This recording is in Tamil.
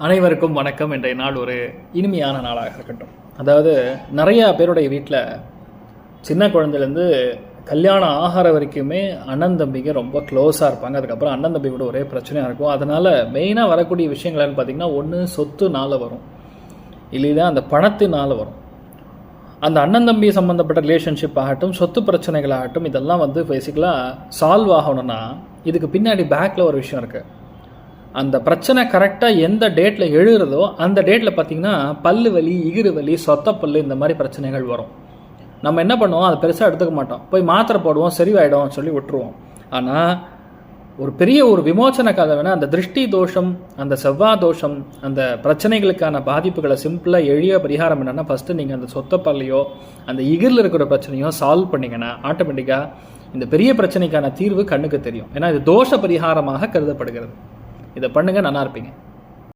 அனைவருக்கும் வணக்கம். இன்றைய நாள் ஒரு இனிமையான நாளாக இருக்கட்டும். அதாவது நிறையா பேருடைய வீட்டில் சின்ன குழந்தைலேருந்து கல்யாணம் ஆகிற வரைக்குமே அண்ணன் தம்பிங்க ரொம்ப க்ளோஸாக இருப்பாங்க. அதுக்கப்புறம் அண்ணன் தம்பி கூட ஒரே பிரச்சனையாக இருக்கும். அதனால் மெயினாக வரக்கூடிய விஷயங்கள்னு பார்த்திங்கன்னா, ஒன்று சொத்துனால வரும், இல்லைன்னா அந்த பணத்தினால் வரும். அந்த அண்ணன் தம்பி சம்மந்தப்பட்ட ரிலேஷன்ஷிப் ஆகட்டும், சொத்து பிரச்சனைகளாகட்டும், இதெல்லாம் பேசிக்கலாக சால்வ் ஆகணும்னா இதுக்கு பின்னாடி பேக்கில் ஒரு விஷயம் இருக்குது. அந்த பிரச்சனை கரெக்டாக எந்த டேட்டில் எழுகிறதோ அந்த டேட்டில் பார்த்திங்கன்னா பல்லு வலி, இகிறு வலி, சொத்தப்பல்லு, இந்த மாதிரி பிரச்சனைகள் வரும். நம்ம என்ன பண்ணுவோம், அதை பெருசாக எடுத்துக்க மாட்டோம். போய் மாத்திரை போடுவோம், சரிவாயிடும் சொல்லி விட்டுருவோம். ஆனால் ஒரு பெரிய விமோச்சனக்காக வேணால் அந்த திருஷ்டி தோஷம், அந்த செவ்வாய் தோஷம், அந்த பிரச்சனைகளுக்கான பாதிப்புகளை சிம்பிளாக எளிய பரிகாரம் என்னென்னா, ஃபஸ்ட்டு நீங்கள் அந்த சொத்தப்பல்லையோ அந்த இகிரில் இருக்கிற பிரச்சனையோ சால்வ் பண்ணிங்கன்னா ஆட்டோமேட்டிக்காக இந்த பெரிய பிரச்சனைக்கான தீர்வு கண்ணுக்கு தெரியும். ஏன்னா இது தோஷ பரிகாரமாக கருதப்படுகிறது. இதை பண்ணுங்கள், நல்லா இருப்பீங்க.